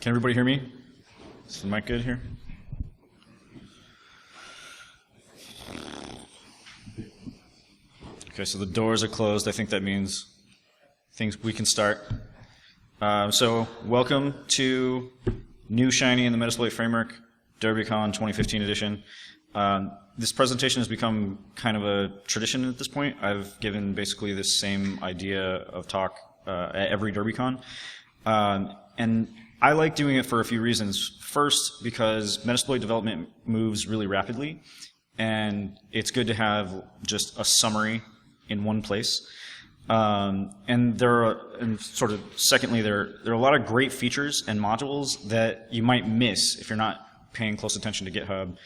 Can everybody hear me? Is the mic good here? Okay, so the doors are closed. I think that means we can start. So welcome to New Shiny in the Metasploit Framework, Derbycon 2015 edition. This presentation has become kind of a tradition at this point. I've given basically the same idea of talk at every Derbycon. And I like doing it for a few reasons. First, because Metasploit development moves really rapidly, and it's good to have just a summary in one place. And secondly, there are a lot of great features and modules that you might miss if you're not paying close attention to GitHub,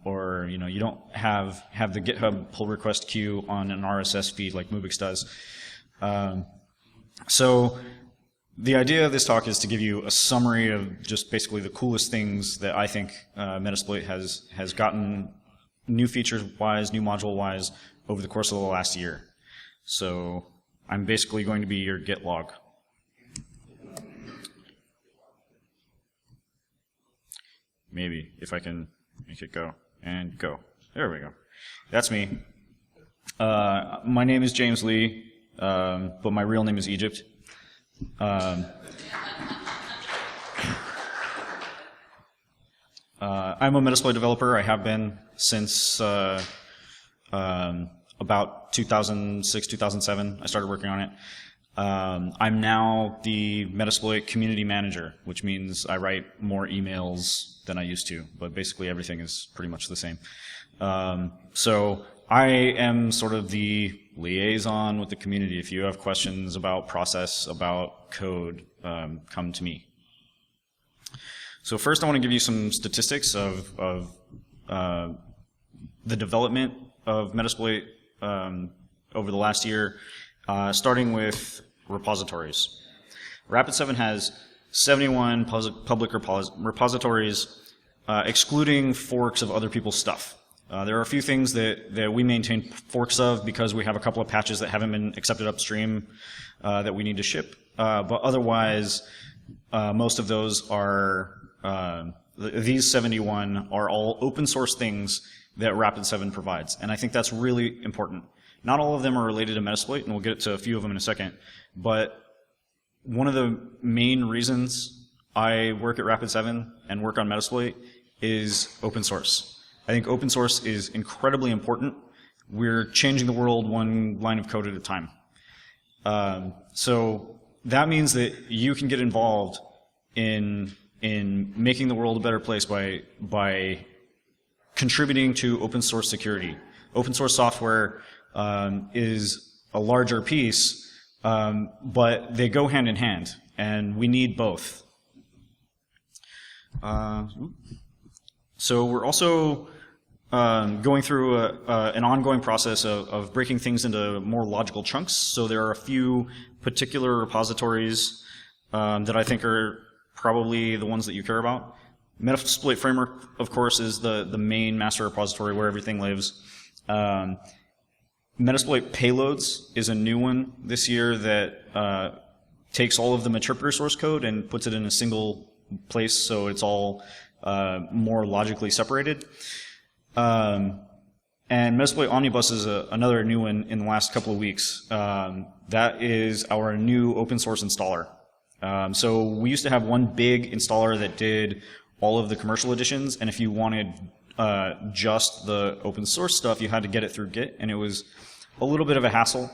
or you don't have the GitHub pull request queue on an RSS feed like Mubix does. So the idea of this talk is to give you a summary of just basically the coolest things that I think Metasploit has gotten new features-wise, new module-wise over the course of the last year. So I'm basically going to be your Git log. Maybe, if I can make it go. And go. There we go. That's me. My name is James Lee, but my real name is Egypt. I'm a Metasploit developer. I have been since about 2006, 2007. I started working on it. I'm now the Metasploit community manager, which means I write more emails than I used to, but basically everything is pretty much the same. So I am sort of the liaison with the community. If you have questions about process, about code, come to me. So first I want to give you some statistics of the development of Metasploit over the last year, starting with repositories. Rapid7 has 71 public repositories, excluding forks of other people's stuff. There are a few things that we maintain forks of because we have a couple of patches that haven't been accepted upstream that we need to ship. But otherwise, most of those are, these 71 are all open source things that Rapid7 provides. And I think that's really important. Not all of them are related to Metasploit, and we'll get to a few of them in a second. But one of the main reasons I work at Rapid7 and work on Metasploit is open source. I think open source is incredibly important. We're changing the world one line of code at a time. So that means that you can get involved in making the world a better place by contributing to open source security. Open source software is a larger piece, but they go hand in hand, and we need both. So we're also going through an ongoing process of breaking things into more logical chunks. So there are a few particular repositories that I think are probably the ones that you care about. Metasploit Framework, of course, is the main master repository where everything lives. Metasploit Payloads is a new one this year that takes all of the Meterpreter source code and puts it in a single place, so it's all more logically separated. And Metasploit Omnibus is another new one in the last couple of weeks. That is our new open source installer. So we used to have one big installer that did all of the commercial editions, and if you wanted just the open source stuff, you had to get it through Git, and it was a little bit of a hassle.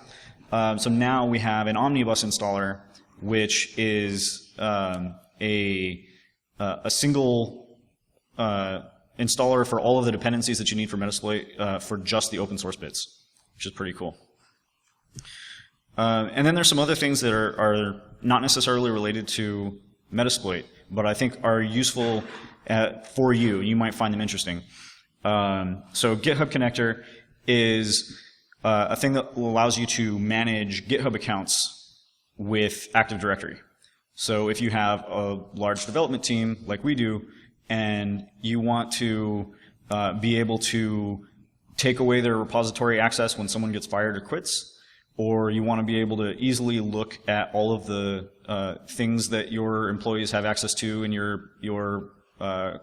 So now we have an Omnibus installer, which is a single installer for all of the dependencies that you need for Metasploit for just the open source bits, which is pretty cool. And then there's some other things that are not necessarily related to Metasploit, but I think are useful for you. You might find them interesting. So GitHub Connector is a thing that allows you to manage GitHub accounts with Active Directory. So if you have a large development team like we do, and you want to be able to take away their repository access when someone gets fired or quits, or you want to be able to easily look at all of the things that your employees have access to in your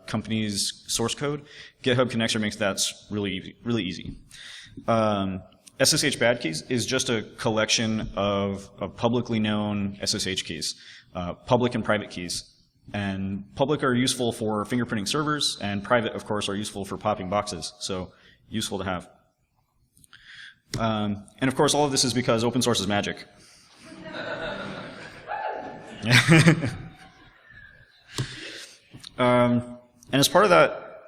company's source code, GitHub Connector makes that really easy. SSH bad keys is just a collection of publicly known SSH keys, public and private keys. And public are useful for fingerprinting servers, and private, of course, are useful for popping boxes. So useful to have. And of course, all of this is because open source is magic. And as part of that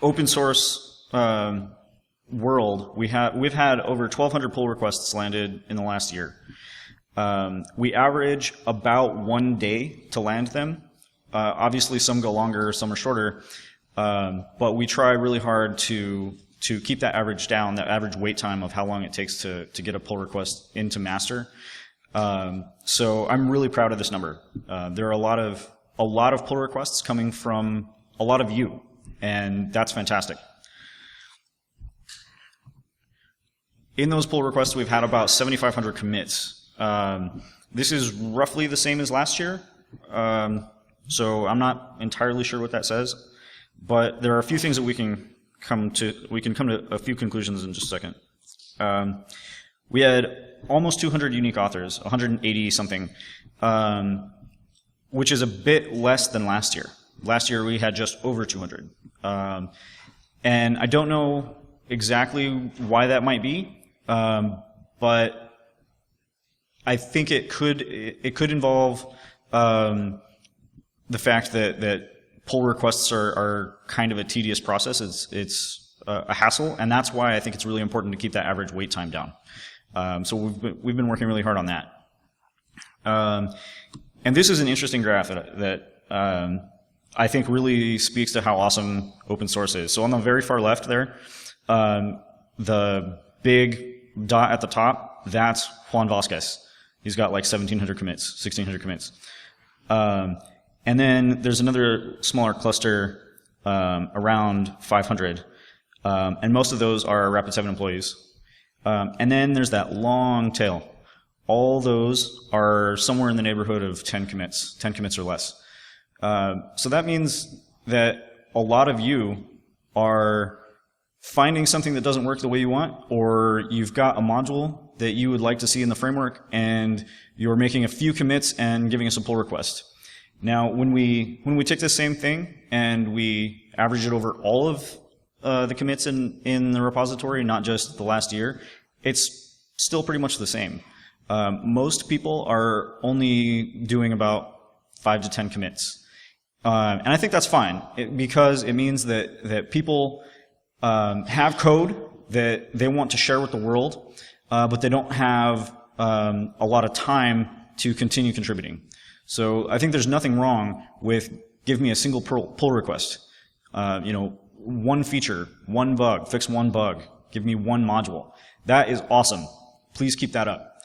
open source world, we've had over 1,200 pull requests landed in the last year. We average about 1 day to land them. Obviously, some go longer, some are shorter, but we try really hard to keep that average down, that average wait time of how long it takes to get a pull request into master. So I'm really proud of this number. There are a lot of pull requests coming from a lot of you, and that's fantastic. In those pull requests, we've had about 7,500 commits. This is roughly the same as last year. So I'm not entirely sure what that says, but there are a few things that we can come to a few conclusions in just a second. We had almost 200 unique authors, 180 something, which is a bit less than last year. Last year we had just over 200. And I don't know exactly why that might be, but I think it could involve the fact that pull requests are kind of a tedious process. It's a hassle, and that's why I think it's really important to keep that average wait time down. So we've been working really hard on that. And this is an interesting graph that I think really speaks to how awesome open source is. So on the very far left there, the big dot at the top, that's Juan Vasquez. He's got like 1,700 commits, 1,600 commits. And then there's another smaller cluster around 500, and most of those are Rapid7 employees. And then there's that long tail. All those are somewhere in the neighborhood of 10 commits or less. So that means that a lot of you are finding something that doesn't work the way you want, or you've got a module that you would like to see in the framework, and you're making a few commits and giving us a pull request. Now, when we take the same thing and we average it over all of the commits in the repository, not just the last year, it's still pretty much the same. Most people are only doing about 5 to 10 commits. And I think that's fine, because it means that people have code that they want to share with the world, but they don't have a lot of time to continue contributing. So I think there's nothing wrong with give me a single pull request. One feature, one bug, fix one bug, give me one module. That is awesome. Please keep that up.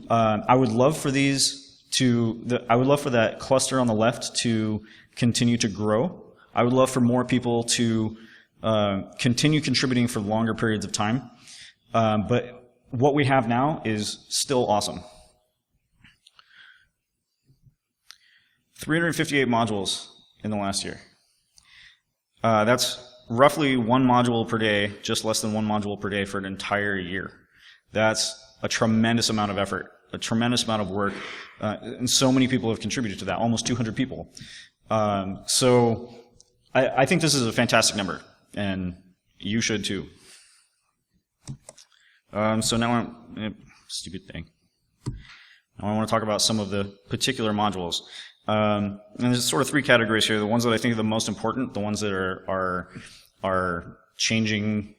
I would love for I would love for that cluster on the left to continue to grow. I would love for more people to continue contributing for longer periods of time. But what we have now is still awesome. 358 modules in the last year. That's roughly one module per day, just less than one module per day for an entire year. That's a tremendous amount of effort, a tremendous amount of work, and so many people have contributed to that, almost 200 people. So I think this is a fantastic number, and you should too. So now stupid thing. Now I want to talk about some of the particular modules. And there's sort of three categories here. The ones that I think are the most important, the ones that are changing,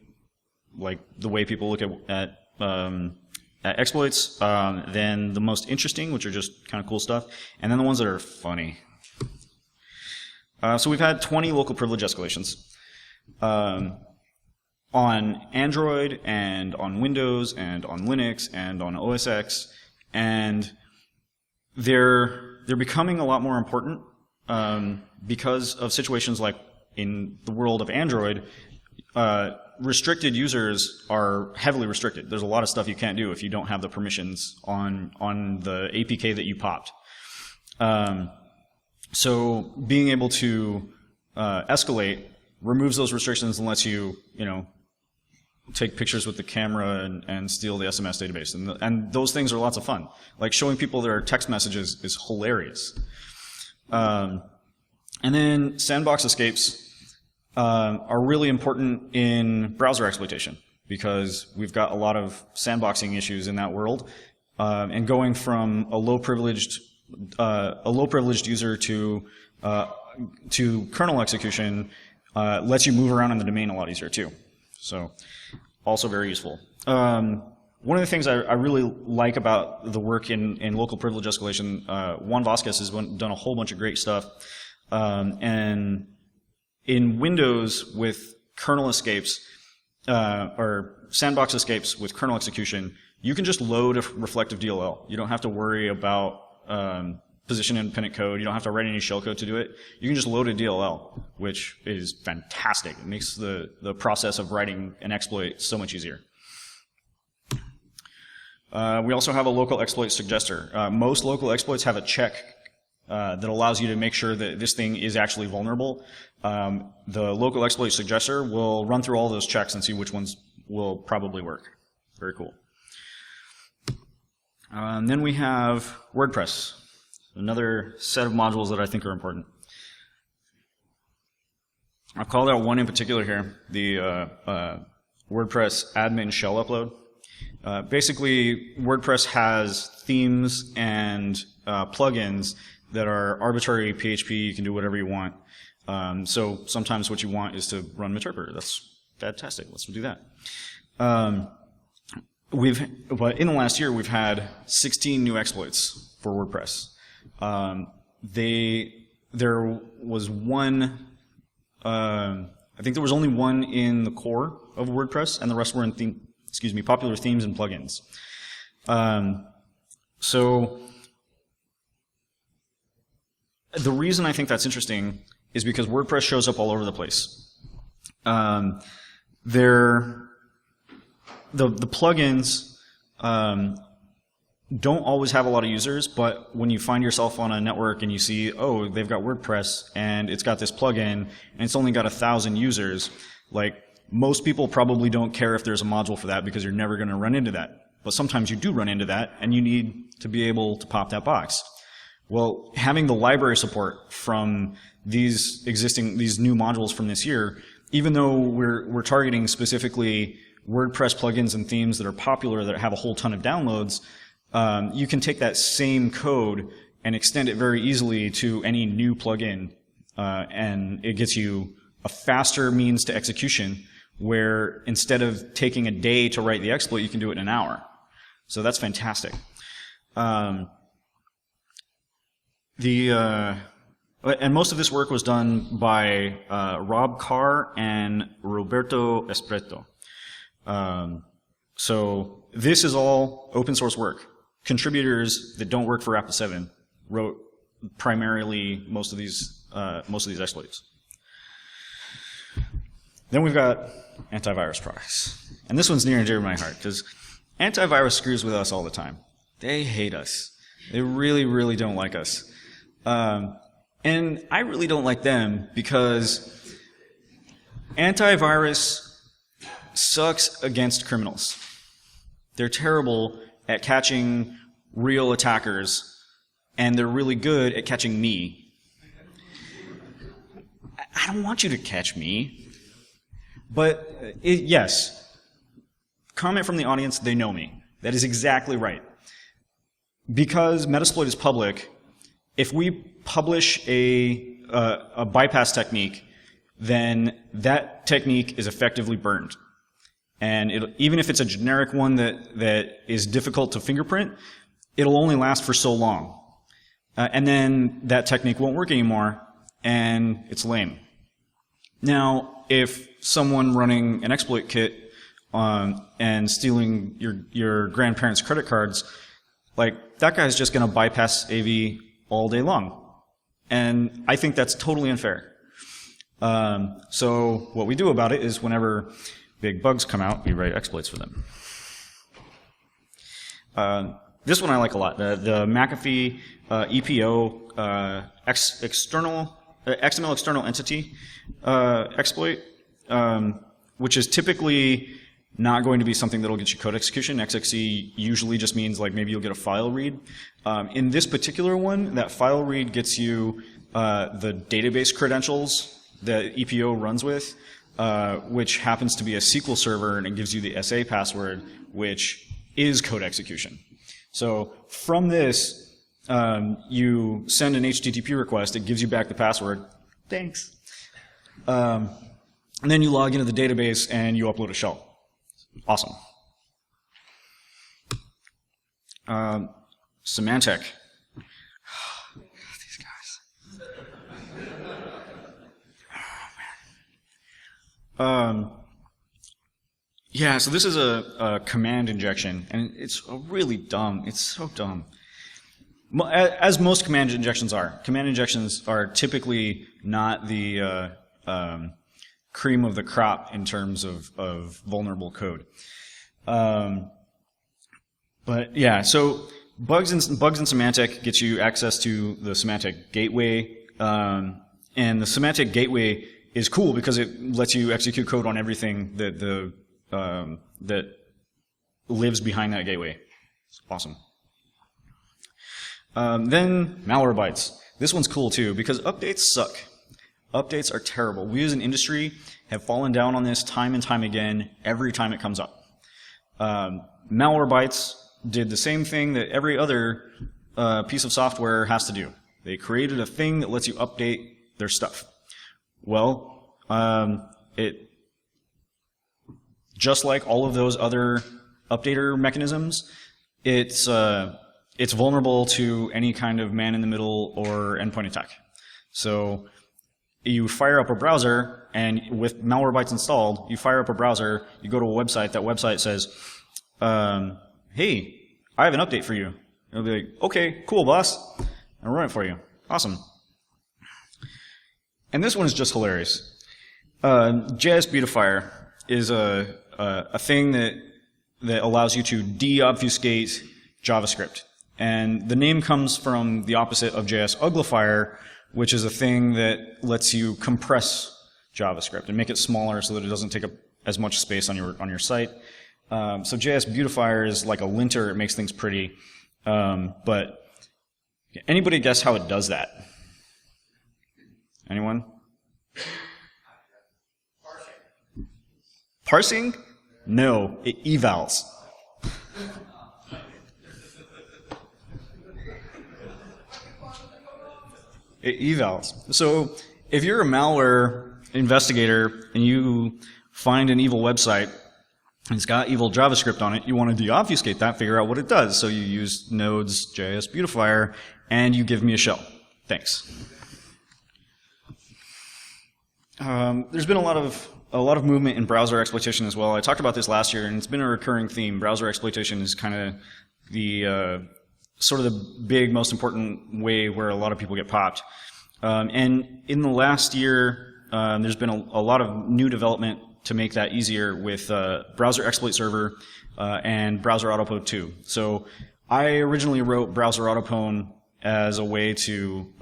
like the way people look at exploits. Then the most interesting, which are just kind of cool stuff, and then the ones that are funny. So we've had 20 local privilege escalations on Android and on Windows and on Linux and on OS X, and they're becoming a lot more important because of situations like in the world of Android, restricted users are heavily restricted. There's a lot of stuff you can't do if you don't have the permissions on the APK that you popped. So being able to escalate removes those restrictions and lets you, take pictures with the camera and steal the SMS database. And those things are lots of fun. Like showing people their text messages is hilarious. And then sandbox escapes are really important in browser exploitation because we've got a lot of sandboxing issues in that world. And going from a low privileged user to kernel execution lets you move around in the domain a lot easier too. So also very useful. One of the things I really like about the work in local privilege escalation, Juan Vasquez has done a whole bunch of great stuff. And in Windows with kernel escapes, or sandbox escapes with kernel execution, you can just load a reflective DLL. You don't have to worry about position independent code. You don't have to write any shellcode to do it. You can just load a DLL, which is fantastic. It makes the process of writing an exploit so much easier. We also have a local exploit suggester. Most local exploits have a check that allows you to make sure that this thing is actually vulnerable. The local exploit suggester will run through all those checks and see which ones will probably work. Very cool. Then we have WordPress, another set of modules that I think are important. I've called out one in particular here, the WordPress admin shell upload. Basically, WordPress has themes and plugins that are arbitrary PHP. You can do whatever you want. So sometimes what you want is to run Meterpreter. That's fantastic. Let's do that. But in the last year, we've had 16 new exploits for WordPress. There was one. I think there was only one in the core of WordPress, and the rest were in popular themes and plugins. So the reason I think that's interesting is because WordPress shows up all over the place. The plugins don't always have a lot of users, but when you find yourself on a network and you see, oh, they've got WordPress and it's got this plugin and it's only got 1,000 users, like most people probably don't care if there's a module for that because you're never going to run into that. But sometimes you do run into that and you need to be able to pop that box. Well, having the library support from these new modules from this year, even though we're targeting specifically WordPress plugins and themes that are popular that have a whole ton of downloads, you can take that same code and extend it very easily to any new plugin, and it gets you a faster means to execution where instead of taking a day to write the exploit, you can do it in an hour. So that's fantastic. And most of this work was done by Rob Carr and Roberto Espreto. So this is all open source work. Contributors that don't work for Rapid7 wrote primarily most of these exploits. Then we've got antivirus products. And this one's near and dear to my heart because antivirus screws with us all the time. They hate us. They really, really don't like us. And I really don't like them because antivirus sucks against criminals. They're terrible at catching real attackers, and they're really good at catching me. I don't want you to catch me. But yes, comment from the audience, they know me. That is exactly right. Because Metasploit is public, if we publish a bypass technique, then that technique is effectively burned. And even if it's a generic one that is difficult to fingerprint, it'll only last for so long. And then that technique won't work anymore, and it's lame. Now, if someone running an exploit kit and stealing your grandparents' credit cards, like that guy's just going to bypass AV all day long. And I think that's totally unfair. So what we do about it is whenever big bugs come out, we write exploits for them. This one I like a lot. The McAfee EPO XML external entity exploit, which is typically not going to be something that'll get you code execution. XXE usually just means like maybe you'll get a file read. In this particular one, that file read gets you the database credentials that EPO runs with, which happens to be a SQL server, and it gives you the SA password, which is code execution. So from this, you send an HTTP request, it gives you back the password, thanks. And then you log into the database and you upload a shell. Awesome. Symantec. These guys. Yeah, so this is a command injection, and it's really dumb. It's so dumb. As most command injections are. Command injections are typically not the cream of the crop in terms of vulnerable code. But yeah, so bugs in Symantec get you access to the Symantec gateway, and the Symantec gateway is cool because it lets you execute code on everything that lives behind that gateway. It's awesome. Then Malwarebytes. This one's cool too because updates suck. Updates are terrible. We as an industry have fallen down on this time and time again every time it comes up. Malwarebytes did the same thing that every other piece of software has to do. They created a thing that lets you update their stuff. Well, just like all of those other updater mechanisms, it's vulnerable to any kind of man-in-the-middle or endpoint attack. So you fire up a browser, and with Malwarebytes installed, you fire up a browser, you go to a website, that website says, hey, I have an update for you. It'll be like, okay, cool, boss. I'll run it for you. Awesome. And this one is just hilarious. JS Beautifier is a thing that allows you to deobfuscate JavaScript. And the name comes from the opposite of JS Uglifier, which is a thing that lets you compress JavaScript and make it smaller so that it doesn't take up as much space on your site. So JS Beautifier is like a linter, it makes things pretty. But anybody guess how it does that? Anyone? Parsing? No, it evals. It evals. So if you're a malware investigator and you find an evil website and it's got evil JavaScript on it, you want to deobfuscate that, figure out what it does. So you use Node's JS Beautifier and you give me a shell. Thanks. There's been a lot of movement in browser exploitation as well. I talked about this last year, and it's been a recurring theme. Browser exploitation is kind of the sort of the big, most important way where a lot of people get popped. And in the last year, there's been a lot of new development to make that easier with Browser Exploit Server and Browser Autopwn 2. So I originally wrote Browser Autopwn as a way to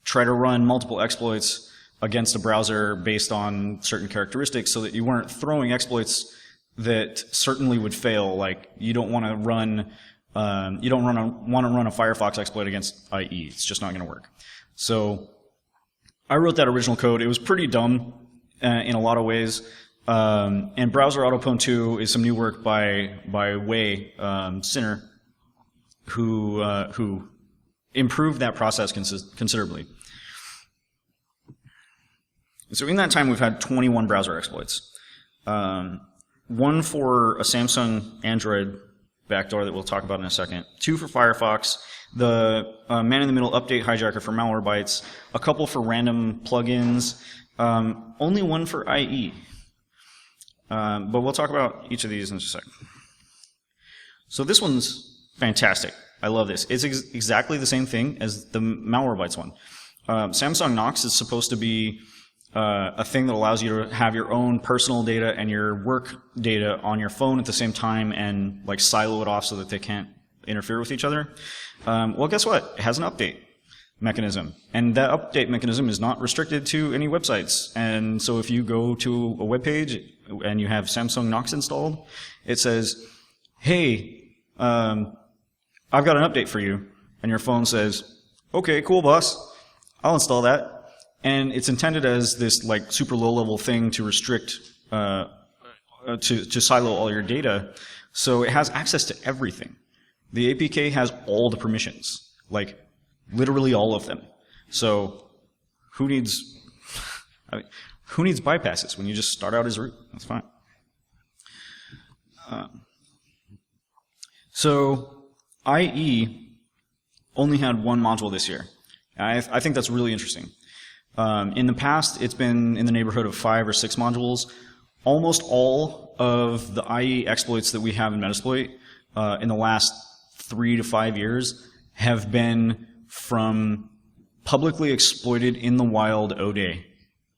try to run multiple exploits against a browser based on certain characteristics so that you weren't throwing exploits that certainly would fail. Like you don't want to run a Firefox exploit against IE. It's just not going to work. So I wrote that original code. It was pretty dumb in a lot of ways. And Browser Autopwn 2 is some new work by Wei Sinner, who improved that process considerably. So in that time, we've had 21 browser exploits. One for a Samsung Android backdoor that we'll talk about in a second. 2 for Firefox. The man-in-the-middle update hijacker for Malwarebytes. A couple for random plugins. Only 1 for IE. But we'll talk about each of these in just a second. So this one's fantastic. I love this. It's exactly the same thing as the Malwarebytes one. Samsung Knox is supposed to be a thing that allows you to have your own personal data and your work data on your phone at the same time and like silo it off so that they can't interfere with each other. Well, guess what? It has an update mechanism, and that update mechanism is not restricted to any websites. And so if you go to a web page and you have Samsung Knox installed, it says, hey, I've got an update for you. And your phone says, okay, cool, boss. I'll install that. And it's intended as this like super low-level thing to restrict, to silo all your data. So it has access to everything. The APK has all the permissions, like literally all of them. So who needs bypasses when you just start out as root? That's fine. So IE only had one module this year. I think that's really interesting. In the past, it's been in the neighborhood of 5 or 6 modules. Almost all of the IE exploits that we have in Metasploit in the last 3 to 5 years have been from publicly exploited in the wild O-Day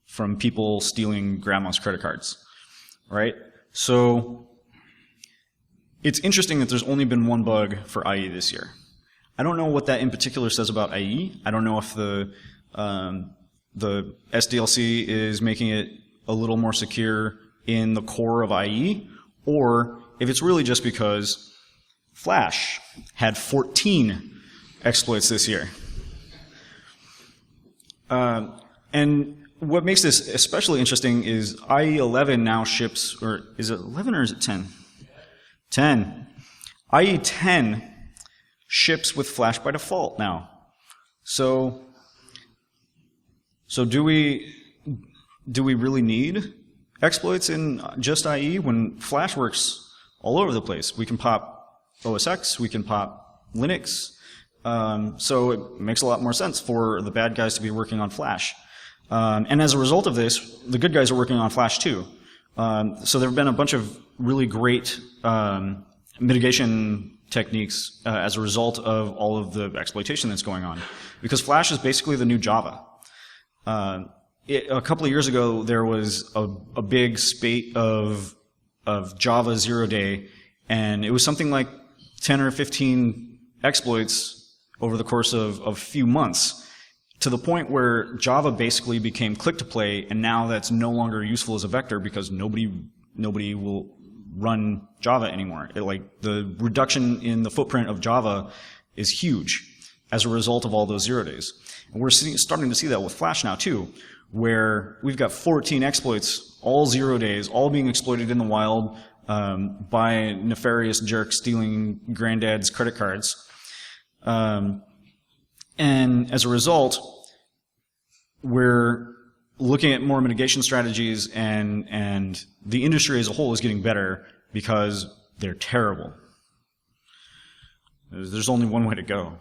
from people stealing grandma's credit cards, right? So it's interesting that there's only been one bug for IE this year. I don't know what that in particular says about IE. I don't know if the SDLC is making it a little more secure in the core of IE, or if it's really just because Flash had 14 exploits this year. And what makes this especially interesting is IE 11 now ships, or is it 11 or is it 10? 10. IE 10 ships with Flash by default now. So do we really need exploits in just IE when Flash works all over the place? We can pop OS X, we can pop Linux, so it makes a lot more sense for the bad guys to be working on Flash. And as a result of this, the good guys are working on Flash too. So there have been a bunch of really great mitigation techniques as a result of all of the exploitation that's going on. Because Flash is basically the new Java. A couple of years ago, there was a big spate of Java 0-day, and it was something like 10 or 15 exploits over the course of a few months, to the point where Java basically became click-to-play, and now that's no longer useful as a vector because nobody will run Java anymore. The reduction in the footprint of Java is huge as a result of all those 0-days. And we're starting to see that with Flash now too, where we've got 14 exploits, all 0-days, all being exploited in the wild by nefarious jerks stealing granddad's credit cards. And as a result, we're looking at more mitigation strategies, and the industry as a whole is getting better because they're terrible. There's only one way to go.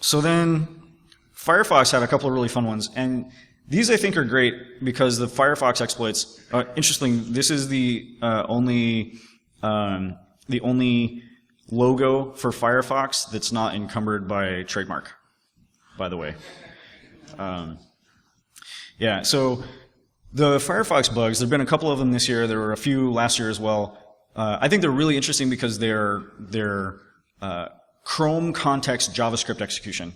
So then Firefox had a couple of really fun ones, and these I think are great because the Firefox exploits, interesting, this is the only logo for Firefox that's not encumbered by trademark, by the way. Yeah, so the Firefox bugs, there have been a couple of them this year, there were a few last year as well. I think they're really interesting because they're Chrome context JavaScript execution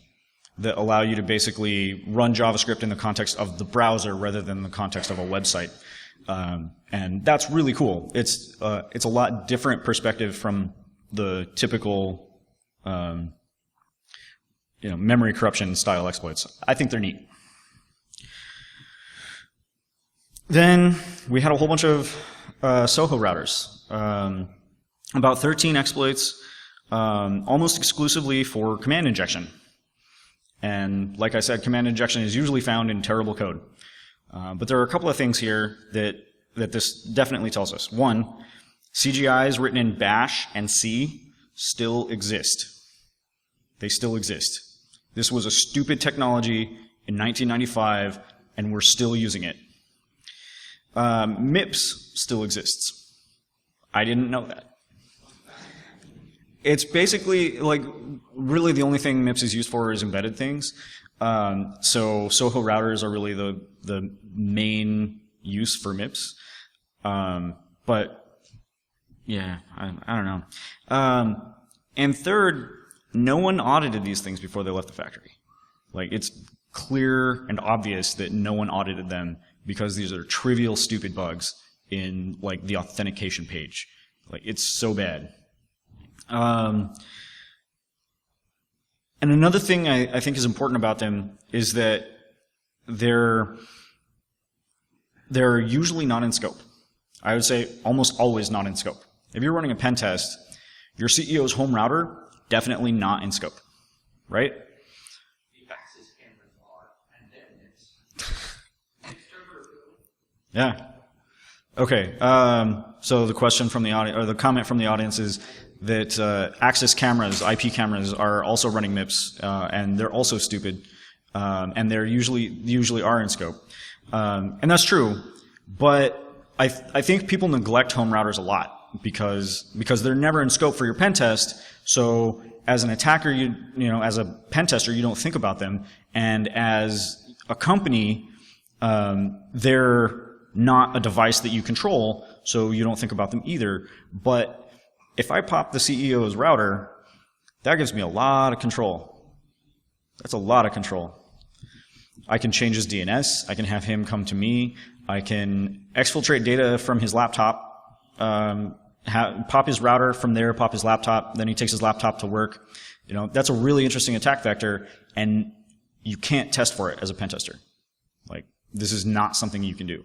that allow you to basically run JavaScript in the context of the browser rather than the context of a website. And that's really cool. It's a lot different perspective from the typical memory corruption style exploits. I think they're neat. Then we had a whole bunch of Soho routers. About 13 exploits, almost exclusively for command injection. And like I said, command injection is usually found in terrible code. But there are a couple of things here that this definitely tells us. One, CGIs written in Bash and C still exist. They still exist. This was a stupid technology in 1995, and we're still using it. MIPS still exists. I didn't know that. It's basically, like, really the only thing MIPS is used for is embedded things. So Soho routers are really the main use for MIPS. But yeah, I don't know. And third, no one audited these things before they left the factory. Like, it's clear and obvious that no one audited them because these are trivial, stupid bugs in, like, the authentication page. Like, it's so bad. And another thing I think is important about them is that they're usually not in scope. I would say almost always not in scope. If you're running a pen test, your CEO's home router, definitely not in scope, right? The access cameras are, and then it's yeah. Okay. So the question from the audience, or the comment from the audience, is that access cameras, IP cameras, are also running MIPS, and they're also stupid, and they're usually are in scope, and that's true. But I think people neglect home routers a lot because they're never in scope for your pen test. So as an attacker, you know, as a pen tester, you don't think about them, and as a company, they're not a device that you control, so you don't think about them either. But if I pop the CEO's router, that gives me a lot of control. That's a lot of control. I can change his DNS. I can have him come to me. I can exfiltrate data from his laptop, pop his router from there, pop his laptop, then he takes his laptop to work. You know, that's a really interesting attack vector, and you can't test for it as a pen tester. Like, this is not something you can do.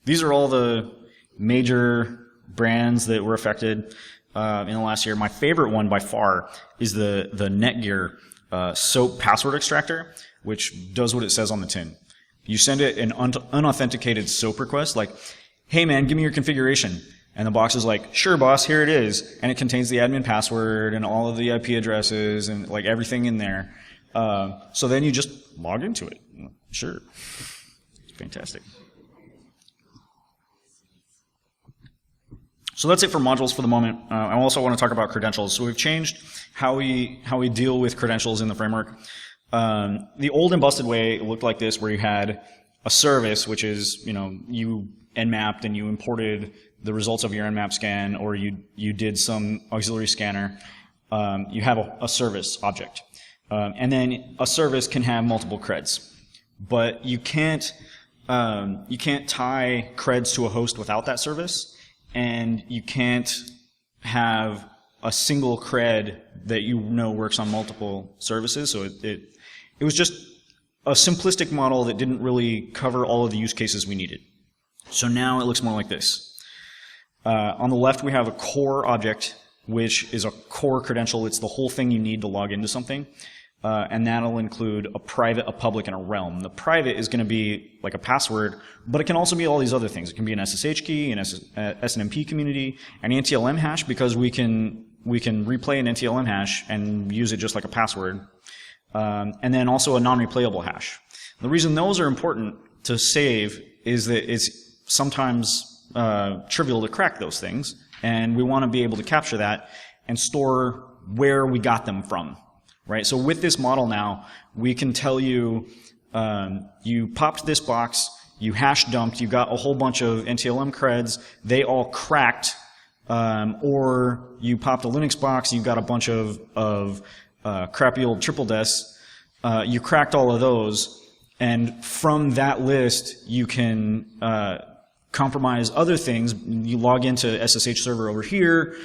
These are all the major brands that were affected in the last year. My favorite one by far is the Netgear SOAP password extractor, which does what it says on the tin. You send it an unauthenticated SOAP request, like, hey man, give me your configuration. And the box is like, sure boss, here it is. And it contains the admin password and all of the IP addresses and like everything in there. So then you just log into it. Sure. Fantastic. So that's it for modules for the moment. I also want to talk about credentials. So we've changed how we deal with credentials in the framework. The old and busted way looked like this, where you had a service, which is, you know, you nmapped and you imported the results of your nmap scan, or you did some auxiliary scanner. You have a service object, and then a service can have multiple creds, but you can't tie creds to a host without that service. And you can't have a single cred that you know works on multiple services. So it was just a simplistic model that didn't really cover all of the use cases we needed. So now it looks more like this. On the left, we have a core object, which is a core credential. It's the whole thing you need to log into something. And that'll include a private, a public, and a realm. The private is going to be like a password, but it can also be all these other things. It can be an SSH key, an SNMP community, an NTLM hash, because we can replay an NTLM hash and use it just like a password. And then also a non-replayable hash. The reason those are important to save is that it's sometimes trivial to crack those things, and we want to be able to capture that and store where we got them from. Right, so with this model now, we can tell you, you popped this box, you hash dumped, you got a whole bunch of NTLM creds, they all cracked, or you popped a Linux box, you got a bunch of crappy old triple des, you cracked all of those, and from that list, you can compromise other things. You log into SSH server over here,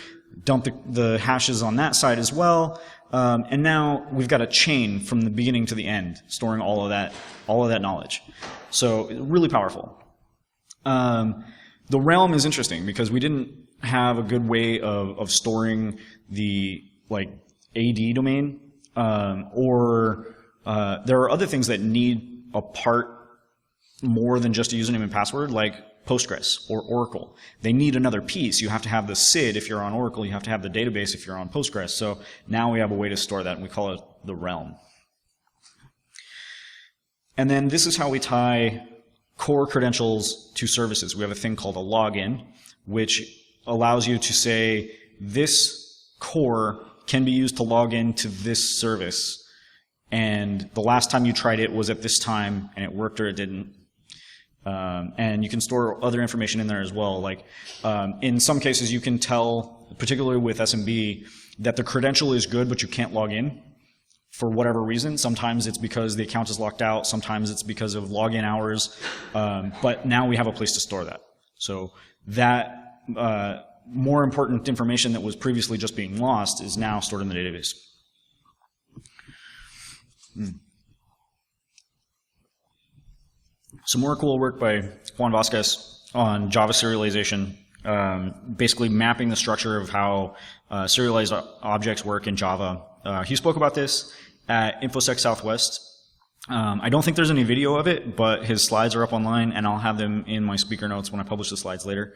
dump the hashes on that side as well. And now we've got a chain from the beginning to the end, storing all of that knowledge. So really powerful. The realm is interesting because we didn't have a good way of storing the like AD domain, or there are other things that need a part more than just a username and password, like Postgres or Oracle. They need another piece. You have to have the SID if you're on Oracle. You have to have the database if you're on Postgres. So now we have a way to store that, and we call it the realm. And then this is how we tie core credentials to services. We have a thing called a login, which allows you to say this core can be used to log into this service, and the last time you tried it was at this time, and it worked or it didn't. And you can store other information in there as well. Like in some cases, you can tell, particularly with SMB, that the credential is good, but you can't log in for whatever reason. Sometimes it's because the account is locked out. Sometimes it's because of login hours. But now we have a place to store that. So that more important information that was previously just being lost is now stored in the database. Some more cool work by Juan Vasquez on Java serialization, basically mapping the structure of how serialized objects work in Java. He spoke about this at InfoSec Southwest. I don't think there's any video of it, but his slides are up online, and I'll have them in my speaker notes when I publish the slides later.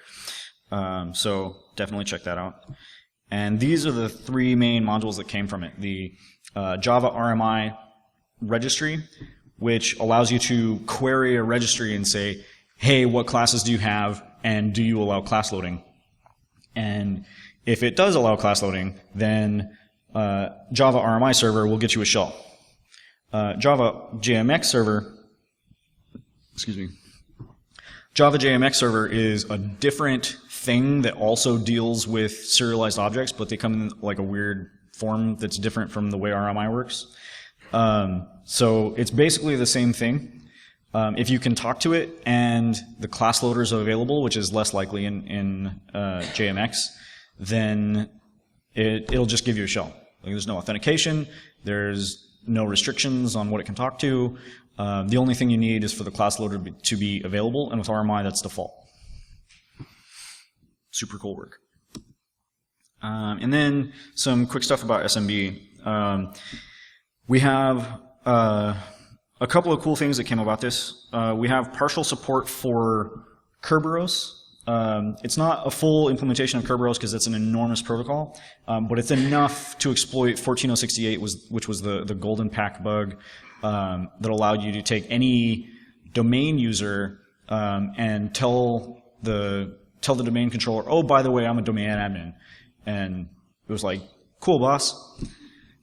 So definitely check that out. And these are the three main modules that came from it. The Java RMI registry, which allows you to query a registry and say, hey, what classes do you have, and do you allow class loading? And if it does allow class loading, then Java RMI server will get you a shell. Java JMX server, Java JMX server is a different thing that also deals with serialized objects, but they come in like a weird form that's different from the way RMI works. So it's basically the same thing. If you can talk to it and the class loaders are available, which is less likely in JMX, then it'll just give you a shell. Like, there's no authentication, there's no restrictions on what it can talk to. The only thing you need is for the class loader to be available, and with RMI, that's default. Super cool work. And then some quick stuff about SMB. We have a couple of cool things that came about this. We have partial support for Kerberos. It's not a full implementation of Kerberos because it's an enormous protocol, but it's enough to exploit 14068, which was the golden pack bug that allowed you to take any domain user and tell the domain controller, oh, by the way, I'm a domain admin. And it was like, cool, boss.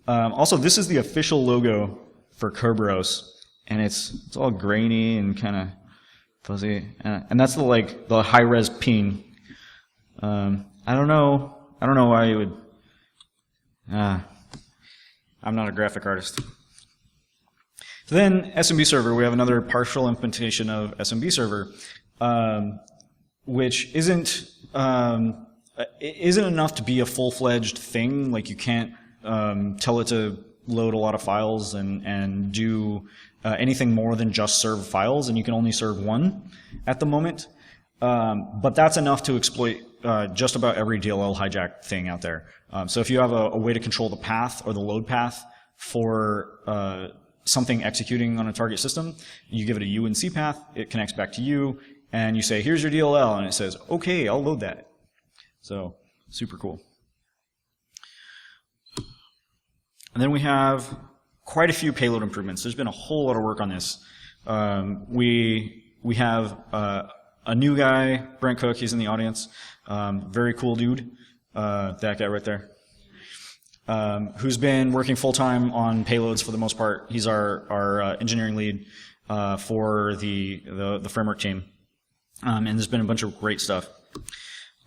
Also, this is the official logo for Kerberos, and it's all grainy and kind of fuzzy, and that's the high-res ping. I don't know why you would. I'm not a graphic artist. So then SMB Server, we have another partial implementation of SMB Server, which isn't enough to be a full-fledged thing. Like, you can't tell it to load a lot of files and do anything more than just serve files, and you can only serve one at the moment. But that's enough to exploit just about every DLL hijack thing out there. So if you have a way to control the path or the load path for something executing on a target system, you give it a UNC path, it connects back to you, and you say, here's your DLL, and it says, okay, I'll load that. So, super cool. And then we have quite a few payload improvements. There's been a whole lot of work on this. We have a new guy, Brent Cook, he's in the audience. Very cool dude, that guy right there. Who's been working full-time on payloads for the most part. He's our engineering lead for the framework team. And there's been a bunch of great stuff.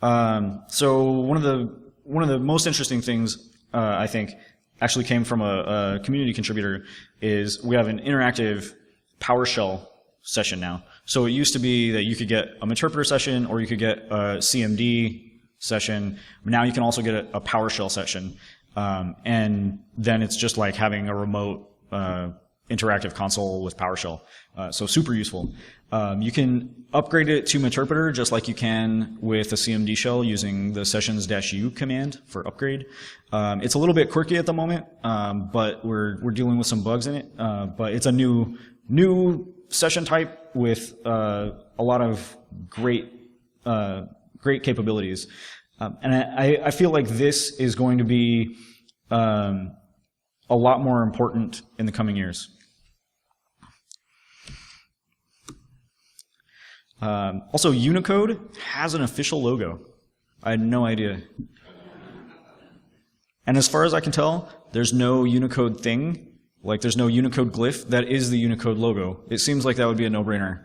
So one of the most interesting things, I think, actually came from a community contributor, is we have an interactive PowerShell session now. So it used to be that you could get a Meterpreter session or you could get a CMD session. Now you can also get a PowerShell session. And then it's just like having a remote interactive console with PowerShell. So super useful. You can upgrade it to Meterpreter just like you can with a CMD shell using the sessions-u command for upgrade. It's a little bit quirky at the moment, but we're dealing with some bugs in it. But it's a new session type with a lot of great capabilities. And I feel like this is going to be a lot more important in the coming years. Also, Unicode has an official logo. I had no idea. And as far as I can tell, there's no Unicode thing, like there's no Unicode glyph that is the Unicode logo. It seems like that would be a no-brainer.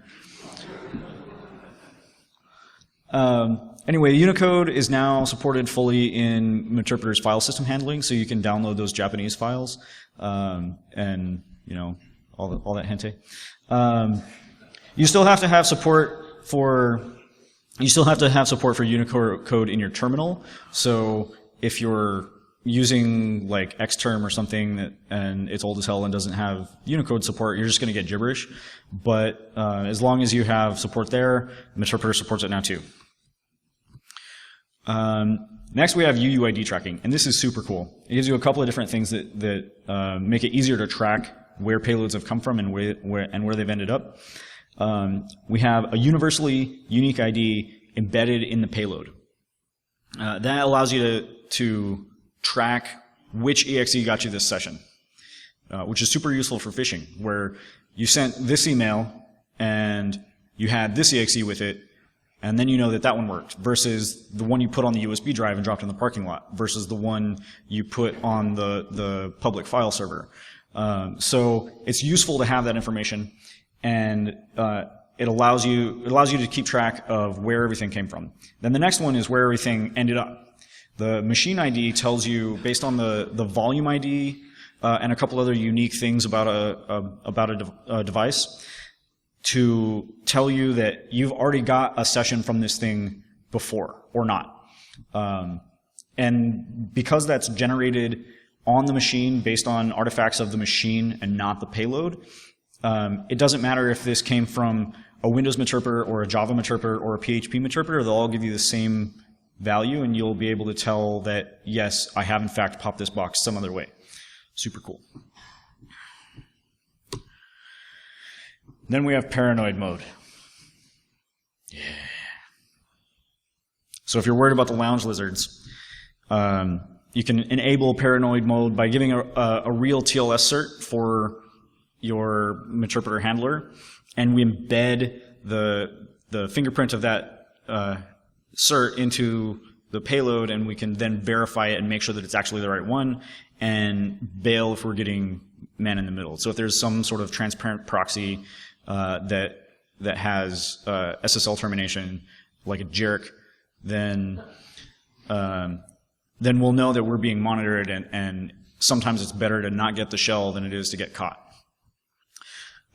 Anyway, Unicode is now supported fully in Meterpreter's file system handling, so you can download those Japanese files, and you know, all that hente. You still have to have support for Unicode in your terminal. So if you're using like Xterm or something and it's old as hell and doesn't have Unicode support, you're just going to get gibberish. But as long as you have support there, Meterpreter supports it now too. Next we have UUID tracking, and this is super cool. It gives you a couple of different things that make it easier to track where payloads have come from and where they've ended up. We have a universally unique ID embedded in the payload. That allows you to track which exe got you this session, which is super useful for phishing, where you sent this email and you had this exe with it, and then you know that one worked, versus the one you put on the USB drive and dropped in the parking lot, versus the one you put on the public file server. So it's useful to have that information, and it allows you to keep track of where everything came from. Then the next one is where everything ended up. The machine ID tells you, based on the volume ID and a couple other unique things about a device, to tell you that you've already got a session from this thing before or not. And because that's generated on the machine based on artifacts of the machine and not the payload, it doesn't matter if this came from a Windows Meterpreter or a Java Meterpreter or a PHP Meterpreter, they'll all give you the same value, and you'll be able to tell that, yes, I have in fact popped this box some other way. Super cool. Then we have paranoid mode. Yeah. So if you're worried about the lounge lizards, you can enable paranoid mode by giving a real TLS cert for your Meterpreter handler, and we embed the fingerprint of that cert into the payload, and we can then verify it and make sure that it's actually the right one, and bail if we're getting man in the middle. So if there's some sort of transparent proxy that has SSL termination, like a jerk, then we'll know that we're being monitored, and sometimes it's better to not get the shell than it is to get caught.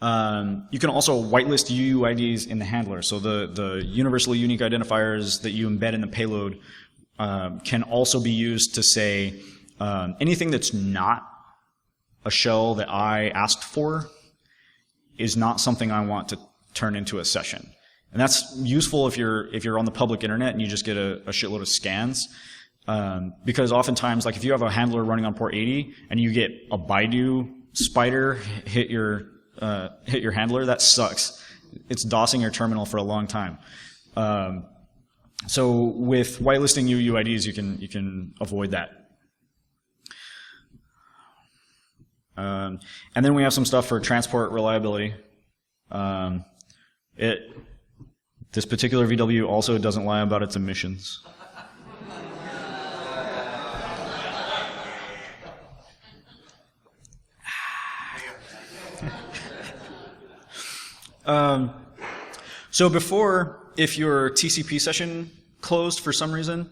You can also whitelist UUIDs in the handler. So the universally unique identifiers that you embed in the payload can also be used to say anything that's not a shell that I asked for is not something I want to turn into a session. And that's useful if you're on the public internet and you just get a shitload of scans. Because oftentimes, like if you have a handler running on port 80 and you get a Baidu spider hit your handler, that sucks. It's DOSing your terminal for a long time. So with whitelisting UUIDs, you can avoid that. And then we have some stuff for transport reliability. This particular VW also doesn't lie about its emissions. So before, if your TCP session closed for some reason,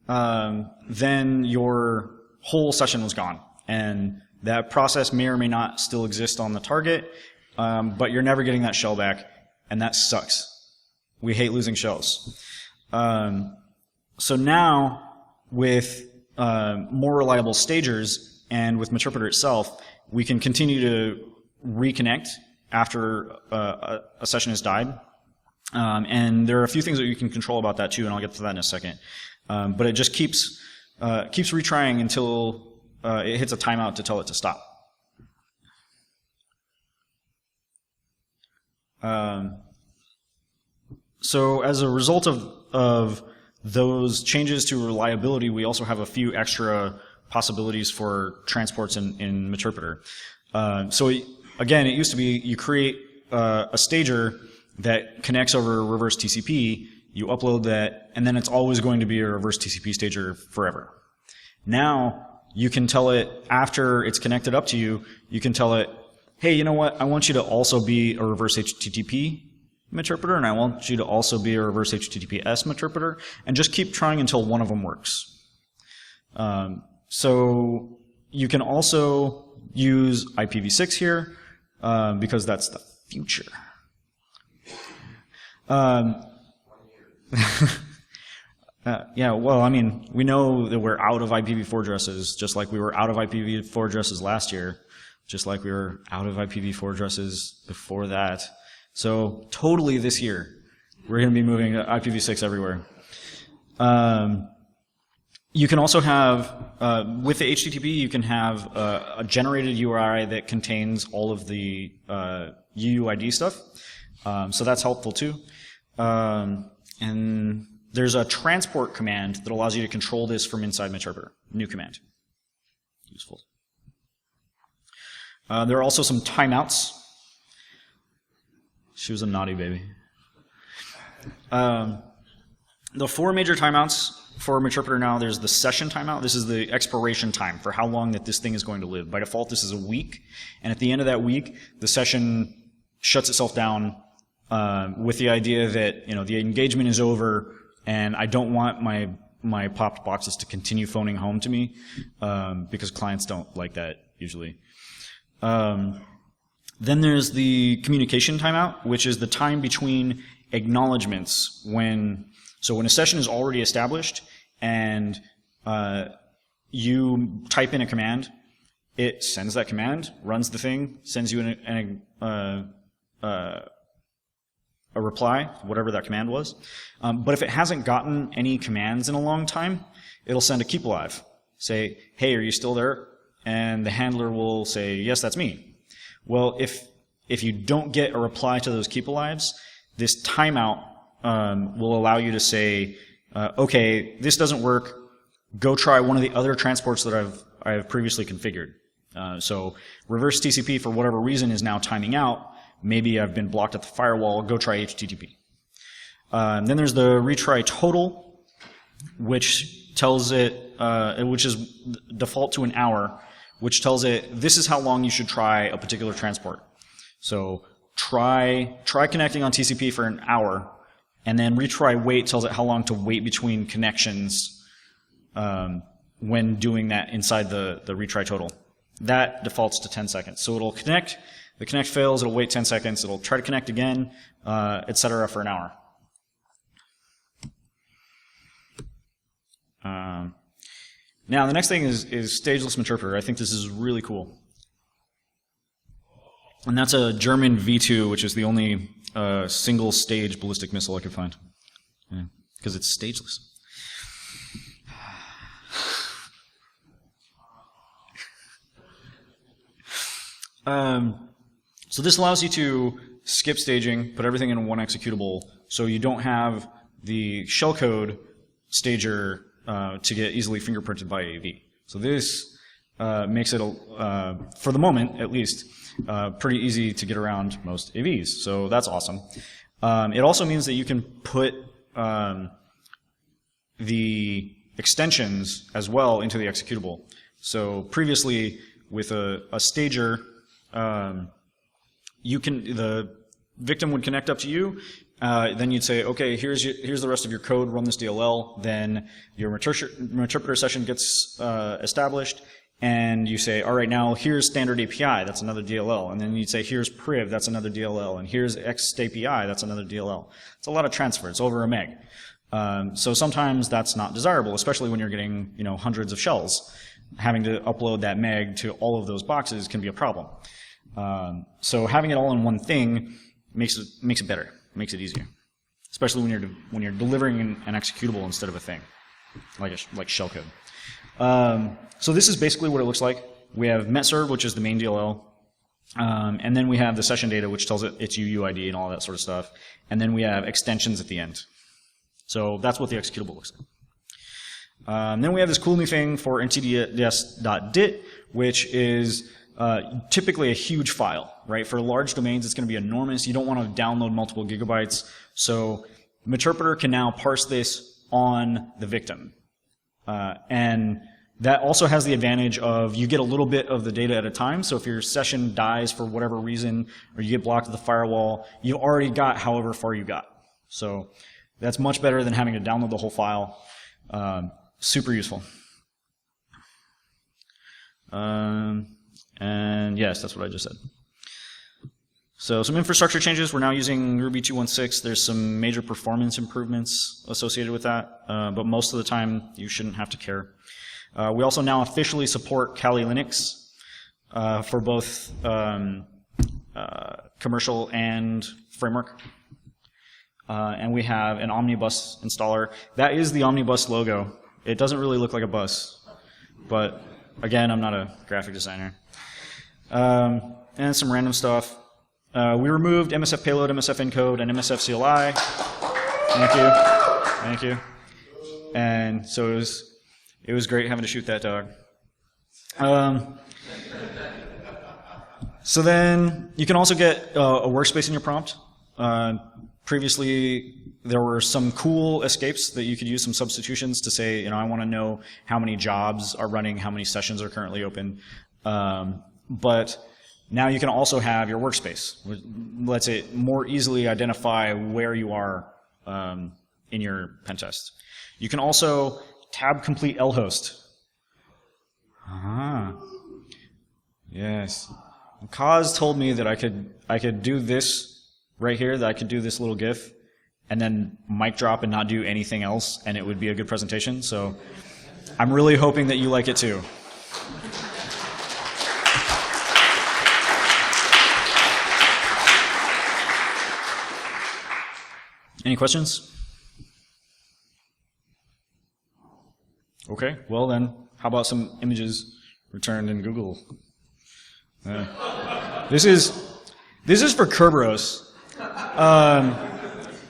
then your whole session was gone. And that process may or may not still exist on the target, but you're never getting that shell back, and that sucks. We hate losing shells. So now, with more reliable stagers and with Meterpreter itself, we can continue to reconnect after a session has died. And there are a few things that you can control about that too, and I'll get to that in a second. But it just keeps retrying until it hits a timeout to tell it to stop. So as a result of those changes to reliability, we also have a few extra possibilities for transports in Meterpreter. So again, it used to be you create a stager that connects over reverse TCP, you upload that, and then it's always going to be a reverse TCP stager forever. Now, you can tell it after it's connected up to you, you can tell it, hey, you know what? I want you to also be a reverse HTTP meterpreter, and I want you to also be a reverse HTTPS meterpreter, and just keep trying until one of them works. So you can also use IPv6 here, because that's the future. Yeah, well, I mean, we know that we're out of IPv4 addresses, just like we were out of IPv4 addresses last year, just like we were out of IPv4 addresses before that. So totally this year, we're going to be moving to IPv6 everywhere. You can also have, with the HTTP, you can have a generated URI that contains all of the UUID stuff. So that's helpful too. And there's a transport command that allows you to control this from inside Meterpreter. New command. Useful. There are also some timeouts. She was a naughty baby. The 4 major timeouts for Meterpreter now, there's the session timeout. This is the expiration time for how long that this thing is going to live. By default, this is a week. And at the end of that week, the session shuts itself down with the idea that, you know, the engagement is over and I don't want my popped boxes to continue phoning home to me because clients don't like that usually. Then there's the communication timeout, which is the time between acknowledgements when a session is already established and you type in a command, it sends that command, runs the thing, sends you a reply, whatever that command was. But if it hasn't gotten any commands in a long time, it'll send a keep alive. Say, hey, are you still there? And the handler will say, yes, that's me. Well, if you don't get a reply to those keep alives, this timeout will allow you to say, okay, this doesn't work. Go try one of the other transports that I've previously configured. So reverse TCP for whatever reason is now timing out. Maybe I've been blocked at the firewall. Go try HTTP. Then there's the retry total, which tells it, which is default to an hour, which tells it this is how long you should try a particular transport. So try connecting on TCP for an hour, and then retry wait tells it how long to wait between connections when doing that inside the retry total. That defaults to 10 seconds. So it'll connect. The connect fails, it'll wait 10 seconds, it'll try to connect again, etc. for an hour. Now the next thing is Stageless Meterpreter. I think this is really cool. And that's a German V2, which is the only single stage ballistic missile I could find. Because it's stageless. So this allows you to skip staging, put everything in one executable, so you don't have the shellcode stager to get easily fingerprinted by AV. So this makes it, for the moment at least, pretty easy to get around most AVs. So that's awesome. It also means that you can put the extensions as well into the executable. So previously with a stager, the victim would connect up to you, then you'd say, okay, here's the rest of your code, run this DLL, then your meterpreter session gets established, and you say, all right, now here's standard API, that's another DLL, and then you'd say, here's priv, that's another DLL, and here's X API, that's another DLL. It's a lot of transfer, it's over a meg. So sometimes that's not desirable, especially when you're getting, you know, hundreds of shells. Having to upload that meg to all of those boxes can be a problem. So having it all in one thing makes it better, makes it easier, especially when you're delivering an executable instead of a thing, like shellcode. So this is basically what it looks like. We have metserv, which is the main DLL, and then we have the session data, which tells it its UUID and all that sort of stuff, and then we have extensions at the end. So that's what the executable looks like. Then we have this cool new thing for ntds.dit, which is typically a huge file, right? For large domains, it's going to be enormous. You don't want to download multiple gigabytes. So Meterpreter can now parse this on the victim. And That also has the advantage of you get a little bit of the data at a time. So if your session dies for whatever reason, or you get blocked at the firewall, you've already got however far you got. So that's much better than having to download the whole file. Super useful. And yes, that's what I just said. So some infrastructure changes. We're now using Ruby 2.16. There's some major performance improvements associated with that, but most of the time you shouldn't have to care. We also now officially support Kali Linux for both commercial and framework. And we have an Omnibus installer. That is the Omnibus logo. It doesn't really look like a bus, but again, I'm not a graphic designer. And some random stuff. We removed MSF payload, MSF encode, and MSF CLI. Thank you. Thank you. And so it was great having to shoot that dog. So then you can also get a workspace in your prompt. Previously, there were some cool escapes that you could use, some substitutions to say, I want to know how many jobs are running, how many sessions are currently open. But now you can also have your workspace. Let's say more easily identify where you are in your pen test. You can also tab complete LHOST. Yes. Kaz told me that I could do this right here, that I could do this little GIF, and then mic drop and not do anything else, and it would be a good presentation. So I'm really hoping that you like it too. Any questions? Okay, well then, how about some images returned in Google? This is for Kerberos.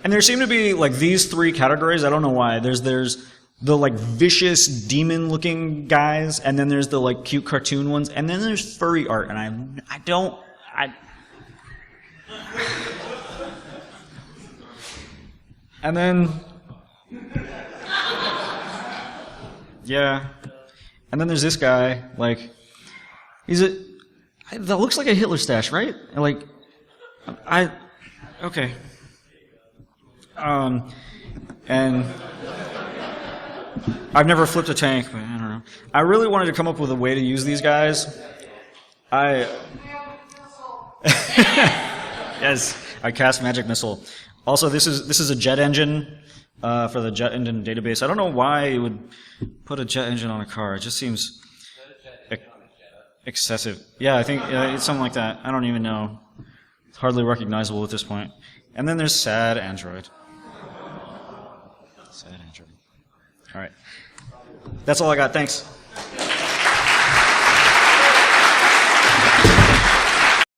And there seem to be like these three categories. I don't know why. There's the like vicious demon-looking guys, and then there's the like cute cartoon ones, and then there's furry art. And and then yeah, and then there's this guy. Like that looks like a Hitler stash, right? Like okay. And I've never flipped a tank, but I don't know. I really wanted to come up with a way to use these guys. Yes, I cast Magic Missile. Also, this is a jet engine for the jet engine database. I don't know why you would put a jet engine on a car. It just seems excessive. Yeah, I think it's something like that. I don't even know. It's hardly recognizable at this point. And then there's sad Android. Sad Android. All right. That's all I got. Thanks.